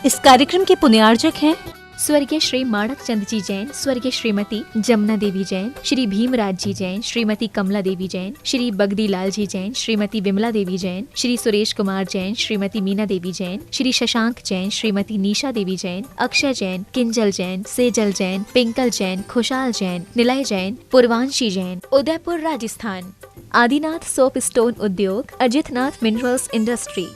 इस कार्यक्रम के पुण्यार्जक हैं स्वर्गीय श्री माणक चंद जी जैन, स्वर्गीय श्रीमती जमुना देवी जैन, श्री भीमराज जी जैन, श्रीमती कमला देवी जैन, श्री बगदी लाल जी जैन, श्रीमती विमला देवी जैन, श्री सुरेश कुमार जैन, श्रीमती मीना देवी जैन, श्री शशांक जैन, श्रीमती निशा देवी जैन, अक्षय जैन, किंजल जैन, सेजल जैन, पिंकल जैन, खुशाल जैन, निलय जैन, पूर्वांशी जैन, उदयपुर राजस्थान। आदिनाथ सोप स्टोन उद्योग, अजितनाथ मिनरल्स इंडस्ट्री।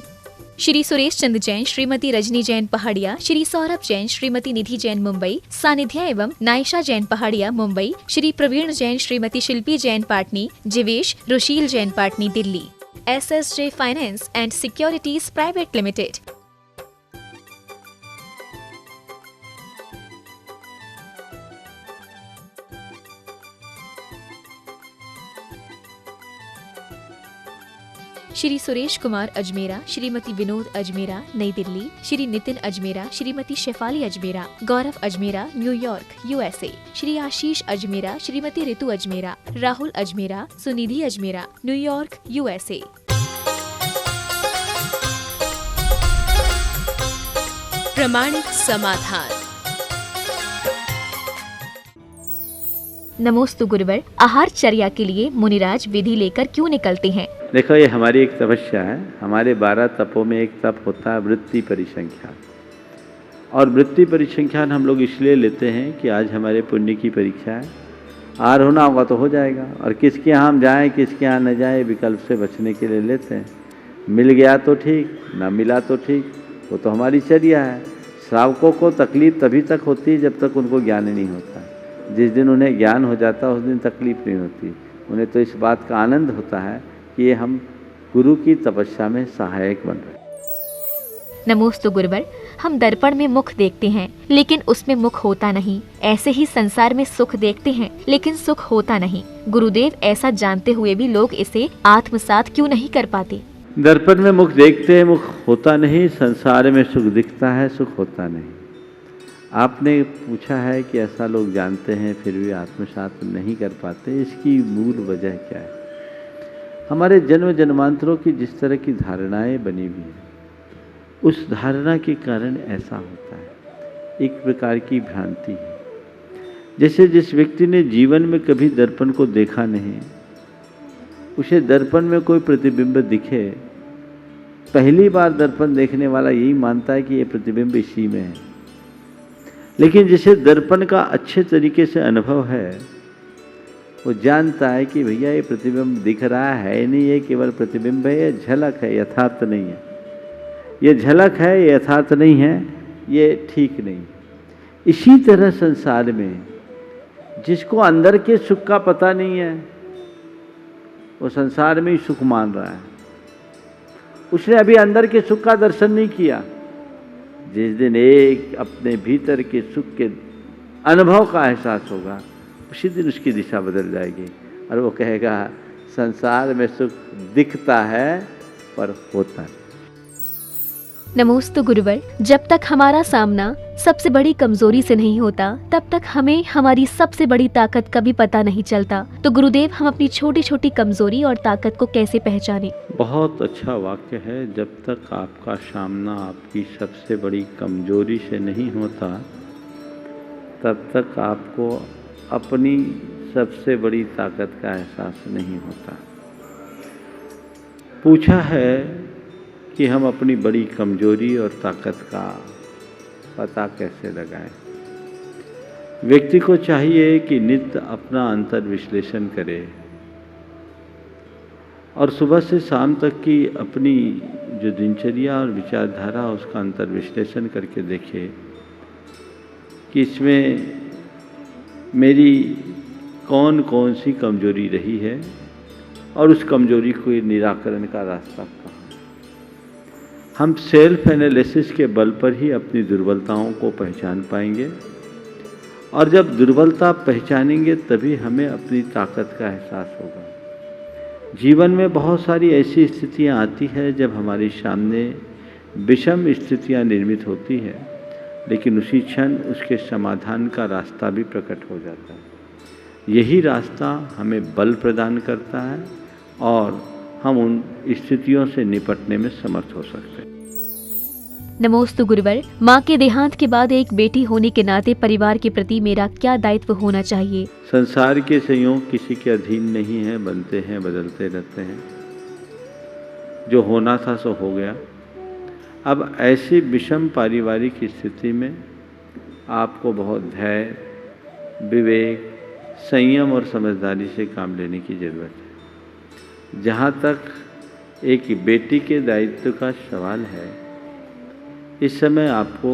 श्री सुरेश चंद जैन, श्रीमती रजनी जैन पहाड़िया, श्री सौरभ जैन, श्रीमती निधि जैन मुंबई, सानिध्य एवं Naysha Jain Pahadia Mumbai, Shri Praveen Jain, Shrimati Shilpi Jain Patni, Jivesh Rushil Jain Patni Delhi. SSJ finance and securities private limited. Shri Suresh Kumar Ajmera, Shrimati Vinod Ajmera New Delhi, Shri Nitin Ajmera, Shrimati Shefali Ajmera, Gaurav Ajmera न्यूयॉर्क USA, श्री आशीष अजमेरा, श्रीमती ऋतु अजमेरा, राहुल अजमेरा, सुनिधि अजमेरा न्यूयॉर्क USA। प्रमाणिक समाधान। नमोस्तु गुरुवर, आहार चर्या के लिए मुनिराज विधि लेकर क्यों निकलते हैं? देखो, ये हमारी एक तपस्या है। हमारे 12 तपों में एक तप होता है वृत्ति परिसंख्यान। और वृत्ति परिसंख्यान हम लोग इसलिए लेते हैं कि आज हमारे पुण्य की परीक्षा है। आहार होना होगा तो हो जाएगा, और किसके यहाँ हम जाएं किसके यहाँ न जाएं, विकल्प से बचने के लिए लेते हैं। मिल गया तो ठीक, ना मिला तो ठीक, वो तो हमारी चर्या है। श्रावकों को तकलीफ तभी तक होती है जब तक उनको ज्ञान नहीं होता। जिस दिन उन्हें ज्ञान हो जाता है उस दिन तकलीफ नहीं होती। उन्हें तो इस बात का आनंद होता है कि ये हम गुरु की तपस्या में सहायक बन रहे हैं। नमोस्तु गुरुवर, हम दर्पण में मुख देखते हैं लेकिन उसमें मुख होता नहीं। ऐसे ही संसार में सुख देखते हैं लेकिन सुख होता नहीं। गुरुदेव, ऐसा जानते हुए भी लोग इसे आत्मसात क्यों नहीं कर पाते? दर्पण में मुख देखते हैं, मुख होता नहीं। संसार में सुख दिखता है, सुख होता नहीं। आपने पूछा है कि ऐसा लोग जानते हैं फिर भी आत्मसात नहीं कर पाते, इसकी मूल वजह क्या है? हमारे जन्म जन्मांतरों की जिस तरह की धारणाएं बनी हुई हैं, उस धारणा के कारण ऐसा होता है। एक प्रकार की भ्रांति है। जैसे जिस व्यक्ति ने जीवन में कभी दर्पण को देखा नहीं, उसे दर्पण में कोई प्रतिबिंब दिखे, पहली बार दर्पण देखने वाला यही मानता है कि ये प्रतिबिंब इसी में है। लेकिन जिसे दर्पण का अच्छे तरीके से अनुभव है, वो जानता है कि भैया ये प्रतिबिंब दिख रहा है नहीं, ये केवल प्रतिबिंब है, ये झलक है, यथार्थ नहीं है। ये झलक है, ये यथार्थ नहीं है, ये ठीक नहीं। इसी तरह संसार में जिसको अंदर के सुख का पता नहीं है, वो संसार में ही सुख मान रहा है। उसने अभी अंदर के सुख का दर्शन नहीं किया। जिस दिन एक अपने भीतर के सुख के अनुभव का एहसास होगा, उसी दिन उसकी दिशा बदल जाएगी और वो कहेगा संसार में सुख दिखता है पर होता नहीं। नमोस्तु गुरुवर, जब तक हमारा सामना सबसे बड़ी कमजोरी से नहीं होता तब तक हमें हमारी सबसे बड़ी ताकत का भी पता नहीं चलता। तो गुरुदेव, हम अपनी छोटी छोटी कमजोरी और ताकत को कैसे पहचानें? बहुत अच्छा वाक्य है। जब तक आपका सामना आपकी सबसे बड़ी कमजोरी से नहीं होता तब तक आपको अपनी सबसे बड़ी ताकत का एहसास नहीं होता। पूछा है कि हम अपनी बड़ी कमजोरी और ताकत का पता कैसे लगाएं? व्यक्ति को चाहिए कि नित्य अपना अंतर विश्लेषण करे और सुबह से शाम तक की अपनी जो दिनचर्या और विचारधारा उसका अंतर विश्लेषण करके देखे कि इसमें मेरी कौन कौन सी कमजोरी रही है और उस कमजोरी को निराकरण का रास्ता कहाँ। हम सेल्फ एनालिसिस के बल पर ही अपनी दुर्बलताओं को पहचान पाएंगे, और जब दुर्बलता पहचानेंगे तभी हमें अपनी ताकत का एहसास होगा। जीवन में बहुत सारी ऐसी स्थितियां आती है जब हमारे सामने विषम स्थितियां निर्मित होती है, लेकिन उसी क्षण उसके समाधान का रास्ता भी प्रकट हो जाता है। यही रास्ता हमें बल प्रदान करता है और हम उन स्थितियों से निपटने में समर्थ हो सकते हैं। नमोस्तु गुरुवर। माँ के देहांत के बाद एक बेटी होने के नाते परिवार के प्रति मेरा क्या दायित्व होना चाहिए? संसार के संयोग किसी के अधीन नहीं है, बनते हैं, बदलते रहते हैं। जो होना था सो हो गया। अब ऐसी विषम पारिवारिक स्थिति में आपको बहुत धैर्य, विवेक, संयम और समझदारी से काम लेने की जरूरत है। जहाँ तक एक बेटी के दायित्व का सवाल है, इस समय आपको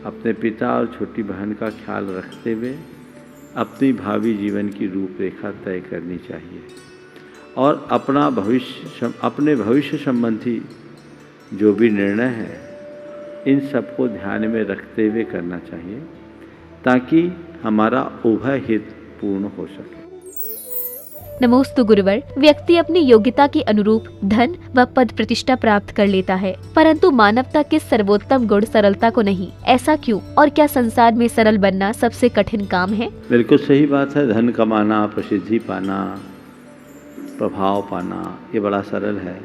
अपने पिता और छोटी बहन का ख्याल रखते हुए अपनी भावी जीवन की रूपरेखा तय करनी चाहिए और अपने भविष्य संबंधी जो भी निर्णय है इन सबको ध्यान में रखते हुए करना चाहिए ताकि हमारा उभय हित पूर्ण हो सके। नमोस्तु गुरुवर। व्यक्ति अपनी योग्यता के अनुरूप धन व पद प्रतिष्ठा प्राप्त कर लेता है, परंतु मानवता के सर्वोत्तम गुण सरलता को नहीं। ऐसा क्यों? और क्या संसार में सरल बनना सबसे कठिन काम है? बिल्कुल सही बात है। धन कमाना, प्रसिद्धि पाना, प्रभाव पाना ये बड़ा सरल है,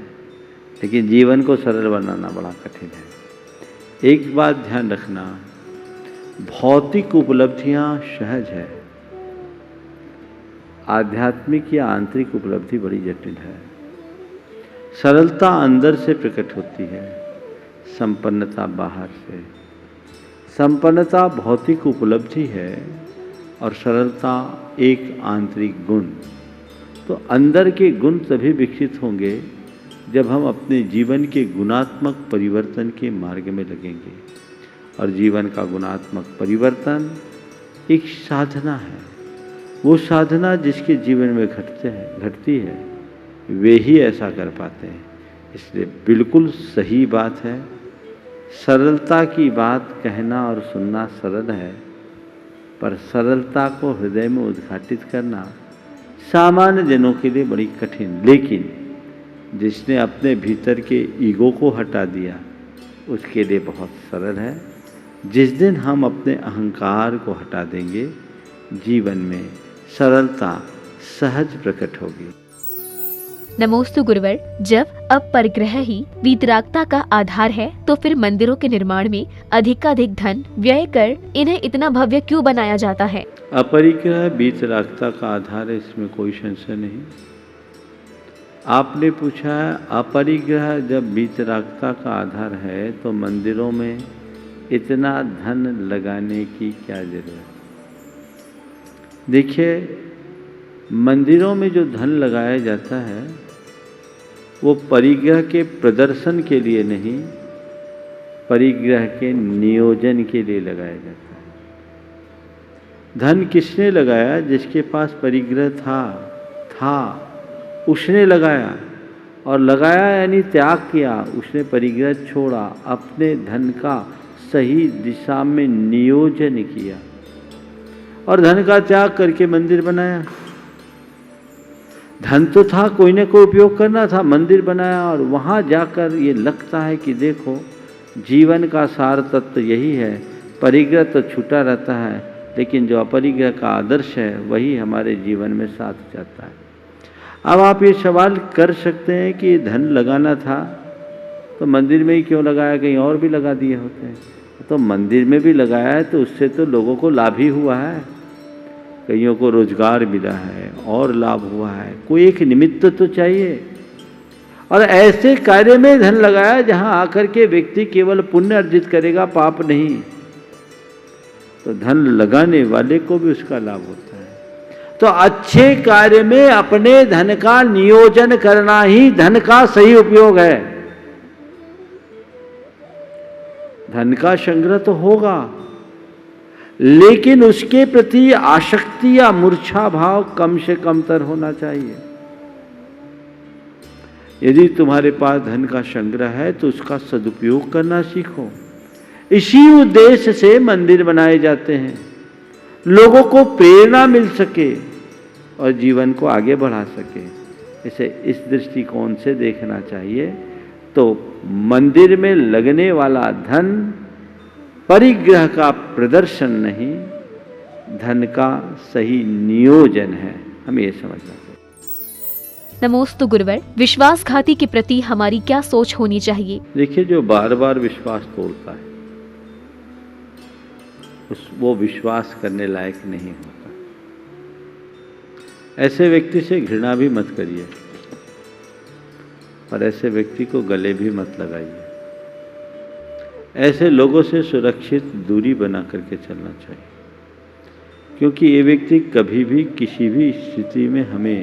लेकिन जीवन को सरल बनाना बड़ा कठिन है। एक बात ध्यान रखना, भौतिक उपलब्धियां सहज है, आध्यात्मिक या आंतरिक उपलब्धि बड़ी जटिल है। सरलता अंदर से प्रकट होती है, संपन्नता बाहर से। संपन्नता भौतिक उपलब्धि है और सरलता एक आंतरिक गुण। तो अंदर के गुण तभी विकसित होंगे जब हम अपने जीवन के गुणात्मक परिवर्तन के मार्ग में लगेंगे। और जीवन का गुणात्मक परिवर्तन एक साधना है। वो साधना जिसके जीवन में घटती है वे ही ऐसा कर पाते हैं। इसलिए बिल्कुल सही बात है, सरलता की बात कहना और सुनना सरल है, पर सरलता को हृदय में उद्घाटित करना सामान्य जनों के लिए बड़ी कठिन। लेकिन जिसने अपने भीतर के ईगो को हटा दिया उसके लिए बहुत सरल है। जिस दिन हम अपने अहंकार को हटा देंगे, जीवन में सरलता सहज प्रकट होगी। नमोस्तु गुरुवर। जब अपरिग्रह ही वीतरागता का आधार है, तो फिर मंदिरों के निर्माण में अधिकाधिक धन व्यय कर इन्हें इतना भव्य क्यों बनाया जाता है? अपरिग्रह वीतरागता का आधार है, इसमें कोई संशय नहीं। आपने पूछा है अपरिग्रह जब वीतरागता का आधार है तो मंदिरों में इतना धन लगाने की क्या जरूरत? देखिए, मंदिरों में जो धन लगाया जाता है वो परिग्रह के प्रदर्शन के लिए नहीं, परिग्रह के नियोजन के लिए लगाया जाता है। धन किसने लगाया? जिसके पास परिग्रह था उसने लगाया। और लगाया यानी त्याग किया, उसने परिग्रह छोड़ा, अपने धन का सही दिशा में नियोजन किया और धन का त्याग करके मंदिर बनाया। धन तो था, कोई ना कोई उपयोग करना था, मंदिर बनाया। और वहाँ जाकर ये लगता है कि देखो जीवन का सार तत्व यही है। परिग्रह तो छूटा रहता है, लेकिन जो अपरिग्रह का आदर्श है वही हमारे जीवन में साथ जाता है। अब आप ये सवाल कर सकते हैं कि धन लगाना था तो मंदिर में ही क्यों लगाया, कहीं और भी लगा दिए होते हैं। तो मंदिर में भी लगाया है तो उससे तो लोगों को लाभ ही हुआ है, कईयों को रोजगार मिला है और लाभ हुआ है। कोई एक निमित्त तो चाहिए। और ऐसे कार्य में धन लगाया जहां आकर के व्यक्ति केवल पुण्य अर्जित करेगा, पाप नहीं, तो धन लगाने वाले को भी उसका लाभ होता है। तो अच्छे कार्य में अपने धन का नियोजन करना ही धन का सही उपयोग है। धन का संग्रह तो होगा, लेकिन उसके प्रति आसक्ति या मूर्छा भाव कम से कम तर होना चाहिए। यदि तुम्हारे पास धन का संग्रह है तो उसका सदुपयोग करना सीखो। इसी उद्देश्य से मंदिर बनाए जाते हैं, लोगों को प्रेरणा मिल सके और जीवन को आगे बढ़ा सके। इसे इस दृष्टिकोण से देखना चाहिए। तो मंदिर में लगने वाला धन परिग्रह का प्रदर्शन नहीं, धन का सही नियोजन है। हमें ये समझना चाहिए। नमोस्तु गुरुवर, विश्वासघाती के प्रति हमारी क्या सोच होनी चाहिए? देखिए, जो बार बार विश्वास तोड़ता है वो विश्वास करने लायक नहीं होता। ऐसे व्यक्ति से घृणा भी मत करिए और ऐसे व्यक्ति को गले भी मत लगाइए। ऐसे लोगों से सुरक्षित दूरी बना करके चलना चाहिए, क्योंकि ये व्यक्ति कभी भी किसी भी स्थिति में हमें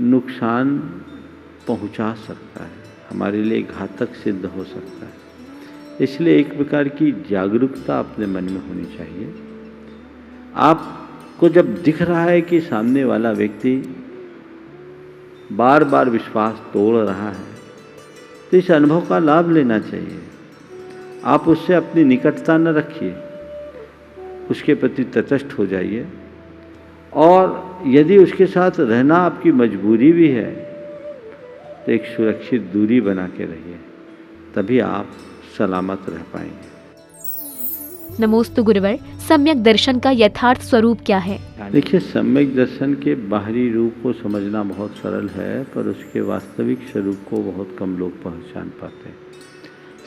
नुकसान पहुंचा सकता है, हमारे लिए घातक सिद्ध हो सकता है। इसलिए एक प्रकार की जागरूकता अपने मन में होनी चाहिए। आपको जब दिख रहा है कि सामने वाला व्यक्ति बार बार विश्वास तोड़ रहा है, तो इस अनुभव का लाभ लेना चाहिए। आप उससे अपनी निकटता न रखिए, उसके प्रति तटस्थ हो जाइए, और यदि उसके साथ रहना आपकी मजबूरी भी है तो एक सुरक्षित दूरी बना के रहिए, तभी आप सलामत रह पाएंगे। नमोस्तु गुरुवर, सम्यक दर्शन का यथार्थ स्वरूप क्या है? देखिए, सम्यक दर्शन के बाहरी रूप को समझना बहुत सरल है, पर उसके वास्तविक स्वरूप को बहुत कम लोग पहचान पाते हैं।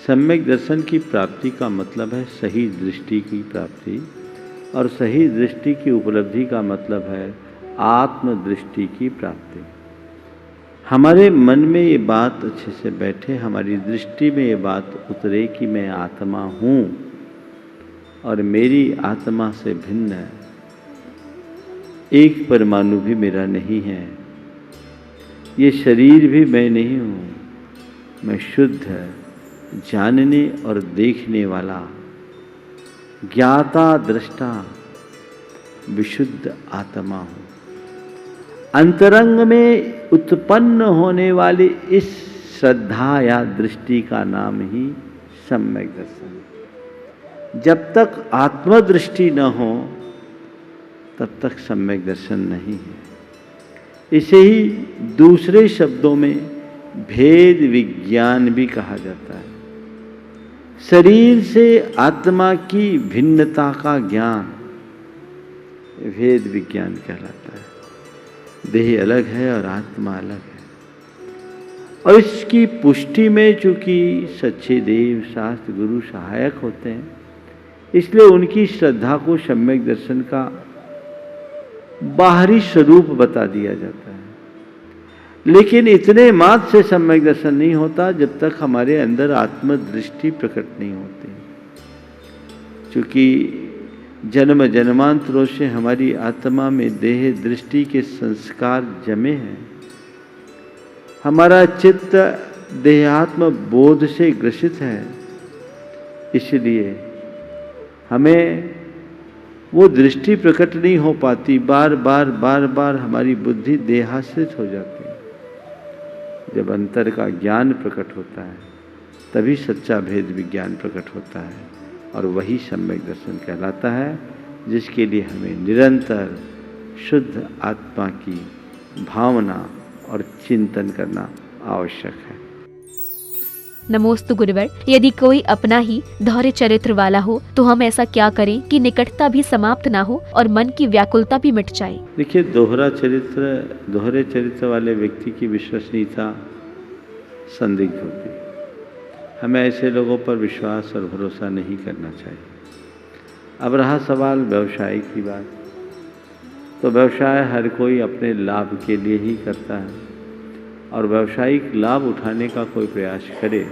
सम्यक दर्शन की प्राप्ति का मतलब है सही दृष्टि की प्राप्ति, और सही दृष्टि की उपलब्धि का मतलब है आत्मदृष्टि की प्राप्ति। हमारे मन में ये बात अच्छे से बैठे, हमारी दृष्टि में ये बात उतरे कि मैं आत्मा हूँ और मेरी आत्मा से भिन्न एक परमाणु भी मेरा नहीं है, ये शरीर भी मैं नहीं हूँ, मैं शुद्ध जानने और देखने वाला ज्ञाता दृष्टा विशुद्ध आत्मा हूँ। अंतरंग में उत्पन्न होने वाली इस श्रद्धा या दृष्टि का नाम ही सम्यक दर्शन है। जब तक आत्मदृष्टि न हो तब तक सम्यक दर्शन नहीं है। इसे ही दूसरे शब्दों में भेद विज्ञान भी कहा जाता है। शरीर से आत्मा की भिन्नता का ज्ञान भेद विज्ञान कहलाता है। देह अलग है और आत्मा अलग है, और इसकी पुष्टि में चूंकि सच्चे देव शास्त्र गुरु सहायक होते हैं, इसलिए उनकी श्रद्धा को सम्यक दर्शन का बाहरी स्वरूप बता दिया जाता है। लेकिन इतने मात्र से सम्यक दर्शन नहीं होता जब तक हमारे अंदर आत्मदृष्टि प्रकट नहीं होती। क्योंकि जन्म जन्मांतरों से हमारी आत्मा में देह दृष्टि के संस्कार जमे हैं। हमारा चित्त देहात्म बोध से ग्रसित है, इसलिए हमें वो दृष्टि प्रकट नहीं हो पाती। बार बार हमारी बुद्धि देहाश्रित हो जाती है। जब अंतर का ज्ञान प्रकट होता है तभी सच्चा भेद विज्ञान प्रकट होता है, और वही सम्यक दर्शन कहलाता है, जिसके लिए हमें निरंतर शुद्ध आत्मा की भावना और चिंतन करना आवश्यक है। नमोस्तु गुरुवर, यदि कोई अपना ही दोहरे चरित्र वाला हो तो हम ऐसा क्या करें कि निकटता भी समाप्त ना हो और मन की व्याकुलता भी मिट जाए? देखिए, दोहरे चरित्र वाले व्यक्ति की विश्वसनीयता संदिग्ध होती है। हमें ऐसे लोगों पर विश्वास और भरोसा नहीं करना चाहिए। अब रहा सवाल व्यवसाय की बात, तो व्यवसाय हर कोई अपने लाभ के लिए ही करता है, और व्यावसायिक लाभ उठाने का कोई प्रयास करे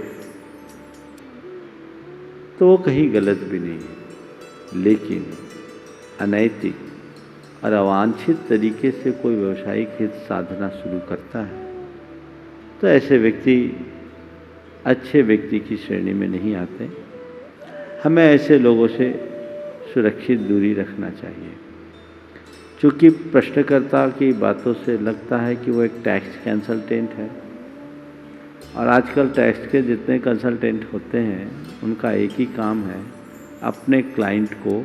तो वो कहीं गलत भी नहीं है। लेकिन अनैतिक और अवांछित तरीके से कोई व्यावसायिक हित साधना शुरू करता है तो ऐसे व्यक्ति अच्छे व्यक्ति की श्रेणी में नहीं आते। हमें ऐसे लोगों से सुरक्षित दूरी रखना चाहिए। चूँकि प्रश्नकर्ता की बातों से लगता है कि वो एक टैक्स कंसल्टेंट है, और आजकल टैक्स के जितने कंसल्टेंट होते हैं उनका एक ही काम है, अपने क्लाइंट को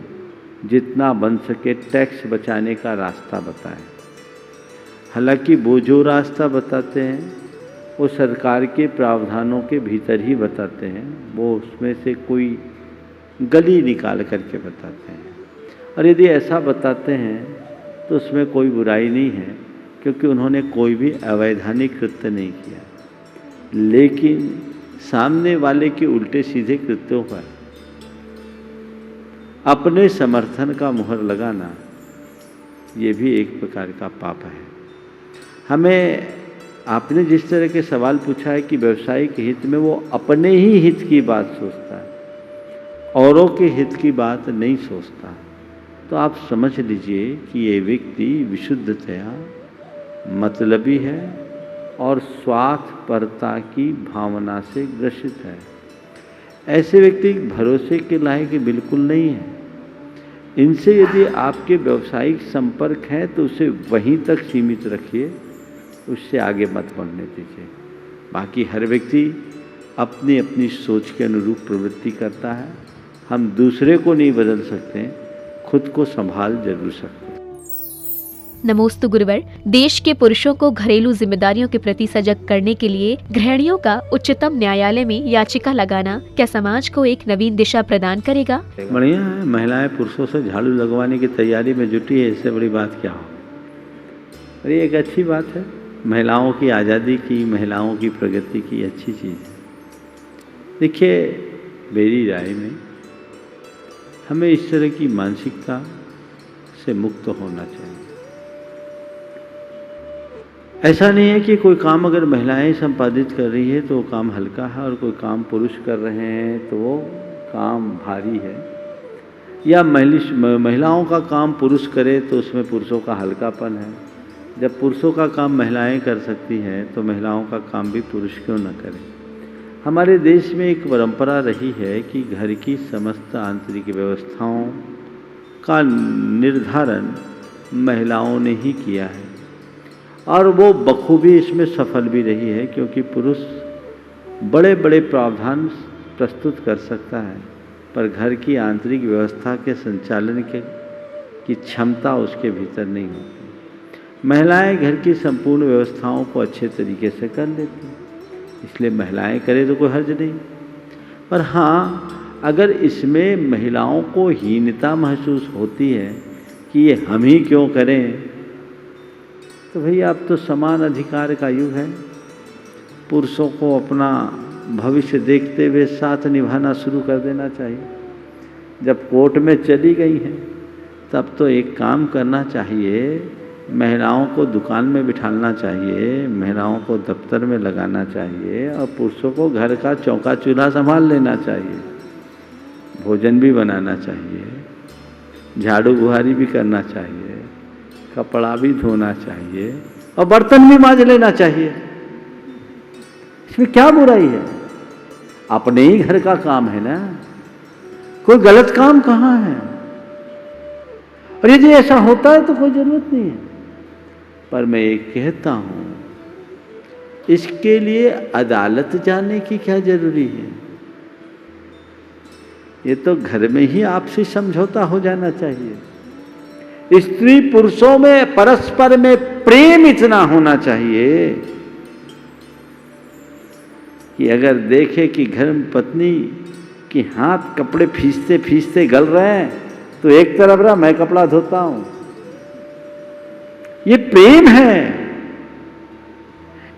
जितना बन सके टैक्स बचाने का रास्ता बताएं। हालांकि वो जो रास्ता बताते हैं वो सरकार के प्रावधानों के भीतर ही बताते हैं, वो उसमें से कोई गली निकाल करके बताते हैं। और यदि ऐसा बताते हैं तो उसमें कोई बुराई नहीं है, क्योंकि उन्होंने कोई भी अवैधानिक कृत्य नहीं किया, लेकिन सामने वाले के उल्टे सीधे कृत्यों पर अपने समर्थन का मुहर लगाना, ये भी एक प्रकार का पाप है। हमें आपने जिस तरह के सवाल पूछा है कि व्यवसायिक हित में वो अपने ही हित की बात सोचता है, औरों के हित की बात नहीं सोचता, तो आप समझ लीजिए कि ये व्यक्ति विशुद्धतया मतलबी है और स्वार्थपरता की भावना से ग्रसित है। ऐसे व्यक्ति भरोसे के लायक बिल्कुल नहीं है। इनसे यदि आपके व्यावसायिक संपर्क हैं तो उसे वहीं तक सीमित रखिए, उससे आगे मत बढ़ने दीजिए। बाकी हर व्यक्ति अपनी अपनी सोच के अनुरूप प्रवृत्ति करता है। हम दूसरे को नहीं बदल सकते, खुद को संभाल जरूर सकते। नमोस्तु गुरुवर। देश के पुरुषों को घरेलू जिम्मेदारियों के प्रति सजग करने के लिए गृहिणियों का उच्चतम न्यायालय में याचिका लगाना क्या समाज को एक नवीन दिशा प्रदान करेगा? बढ़िया है, महिलाएं पुरुषों से झाड़ू लगवाने की तैयारी में जुटी है, इससे बड़ी बात क्या हो। अरे एक अच्छी बात है, महिलाओं की आज़ादी की, महिलाओं की प्रगति की अच्छी चीज़ है। देखिए, मेरी राय में हमें इस तरह की मानसिकता से मुक्त होना चाहिए। ऐसा नहीं है कि कोई काम अगर महिलाएं संपादित कर रही है तो वो काम हल्का है, और कोई काम पुरुष कर रहे हैं तो वो काम भारी है, या महिलाओं का काम पुरुष करे तो उसमें पुरुषों का हल्कापन है। जब पुरुषों का काम महिलाएं कर सकती हैं तो महिलाओं का काम भी पुरुष क्यों न करें। हमारे देश में एक परंपरा रही है कि घर की समस्त आंतरिक व्यवस्थाओं का निर्धारण महिलाओं ने ही किया है, और वो बखूबी इसमें सफल भी रही है, क्योंकि पुरुष बड़े बड़े प्रावधान प्रस्तुत कर सकता है, पर घर की आंतरिक व्यवस्था के संचालन की क्षमता उसके भीतर नहीं होती। महिलाएं घर की संपूर्ण व्यवस्थाओं को अच्छे तरीके से कर लेती हैं, इसलिए महिलाएं करें तो कोई हर्ज नहीं। पर हाँ, अगर इसमें महिलाओं को हीनता महसूस होती है कि ये हम ही क्यों करें, तो भाई अब तो समान अधिकार का युग है। पुरुषों को अपना भविष्य देखते हुए साथ निभाना शुरू कर देना चाहिए। जब कोर्ट में चली गई हैं तब तो एक काम करना चाहिए, महिलाओं को दुकान में बिठाना चाहिए, महिलाओं को दफ्तर में लगाना चाहिए, और पुरुषों को घर का चौका चूल्हा संभाल लेना चाहिए, भोजन भी बनाना चाहिए, झाड़ू बुहारी भी करना चाहिए, कपड़ा भी धोना चाहिए, और बर्तन भी मांज लेना चाहिए। इसमें क्या बुराई है? अपने ही घर का काम है ना, कोई गलत काम कहाँ है। और यदि ऐसा होता है तो कोई जरूरत नहीं है। पर मैं ये कहता हूं, इसके लिए अदालत जाने की क्या जरूरी है? ये तो घर में ही आपसी समझौता हो जाना चाहिए। स्त्री पुरुषों में परस्पर में प्रेम इतना होना चाहिए कि अगर देखे कि घर में पत्नी के हाथ कपड़े फीसते फीसते गल रहे हैं तो एक तरफ रहा, मैं कपड़ा धोता हूं। ये प्रेम है।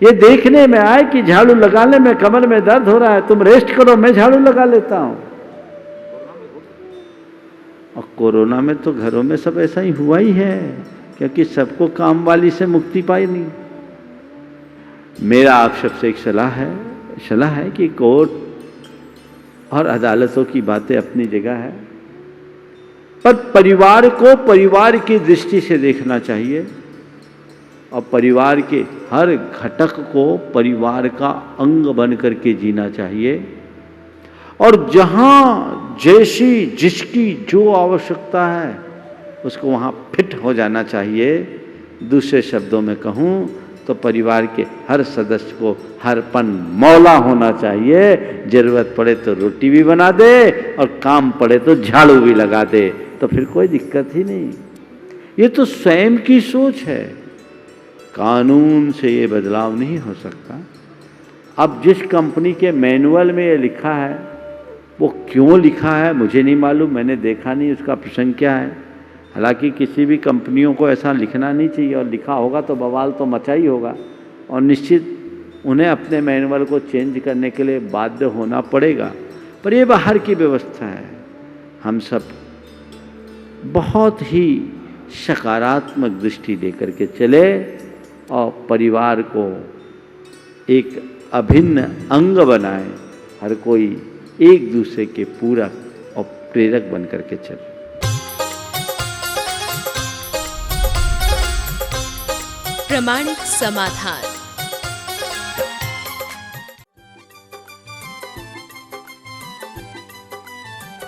ये देखने में आए कि झाड़ू लगाने में कमर में दर्द हो रहा है, तुम रेस्ट करो, मैं झाड़ू लगा लेता हूं। और कोरोना में तो घरों में सब ऐसा ही हुआ ही है, क्योंकि सबको काम वाली से मुक्ति पाई नहीं। मेरा आप सबसे एक सलाह है कि कोर्ट और अदालतों की बातें अपनी जगह है, पर परिवार को परिवार की दृष्टि से देखना चाहिए, और परिवार के हर घटक को परिवार का अंग बन करके जीना चाहिए, और जहां जैसी जिसकी जो आवश्यकता है उसको वहां फिट हो जाना चाहिए। दूसरे शब्दों में कहूं तो परिवार के हर सदस्य को हरपन मौला होना चाहिए। जरूरत पड़े तो रोटी भी बना दे और काम पड़े तो झाड़ू भी लगा दे, तो फिर कोई दिक्कत ही नहीं। ये तो स्वयं की सोच है, कानून से ये बदलाव नहीं हो सकता। अब जिस कंपनी के मैनुअल में ये लिखा है, वो क्यों लिखा है मुझे नहीं मालूम, मैंने देखा नहीं उसका प्रसंग क्या है, हालांकि किसी भी कंपनियों को ऐसा लिखना नहीं चाहिए, और लिखा होगा तो बवाल तो मचा ही होगा, और निश्चित उन्हें अपने मैनुअल को चेंज करने के लिए बाध्य होना पड़ेगा। पर ये बाहर की व्यवस्था है। हम सब बहुत ही सकारात्मक दृष्टि लेकर के चले और परिवार को एक अभिन्न अंग बनाए, हर कोई एक दूसरे के पूरक और प्रेरक बन करके चले। प्रमाणिक समाधान।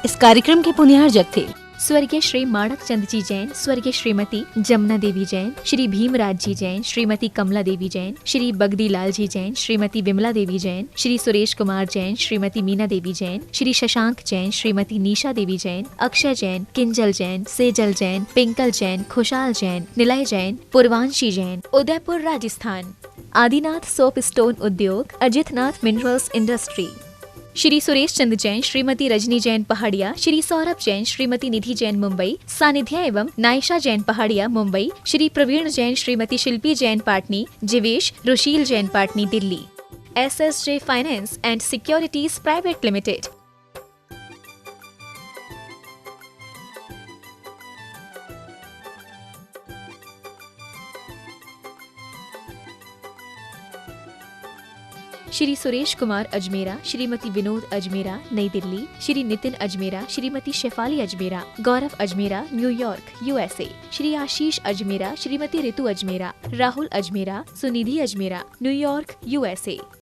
इस कार्यक्रम के पुण्यार्जक थे स्वर्गीय श्री माणक चंद जी जैन, स्वर्गीय श्रीमती जमुना देवी जैन, श्री भीमराज जी जैन, श्रीमती कमला देवी जैन, श्री बगदी लाल जी जैन, श्रीमती विमला देवी जैन, श्री सुरेश कुमार जैन, श्रीमती मीना देवी जैन, श्री शशांक जैन, श्रीमती निशा देवी जैन, अक्षय जैन, किंजल जैन, सेजल जैन, पिंकल जैन, खुशाल जैन, निलय जैन, पूर्वांशी जैन, उदयपुर राजस्थान। आदिनाथ सोप स्टोन उद्योग, अजितनाथ मिनरल्स इंडस्ट्री। श्री सुरेश चंद जैन, श्रीमती रजनी जैन पहाड़िया, श्री सौरभ जैन, श्रीमती निधि जैन मुंबई, सानिध्या एवं Naysha Jain Pahadia Mumbai, Shri Praveen Jain, Shrimati Shilpi Jain Patni, Jivesh Rushil Jain Patni Delhi. SSJ finance and securities private limited. Shri Suresh Kumar Ajmera, Shrimati Vinod Ajmera New Delhi, Shri Nitin Ajmera, Shrimati Shefali Ajmera, Gaurav Ajmera न्यूयॉर्क USA, श्री आशीष अजमेरा, श्रीमती ऋतु अजमेरा, राहुल अजमेरा, सुनिधि अजमेरा न्यूयॉर्क USA।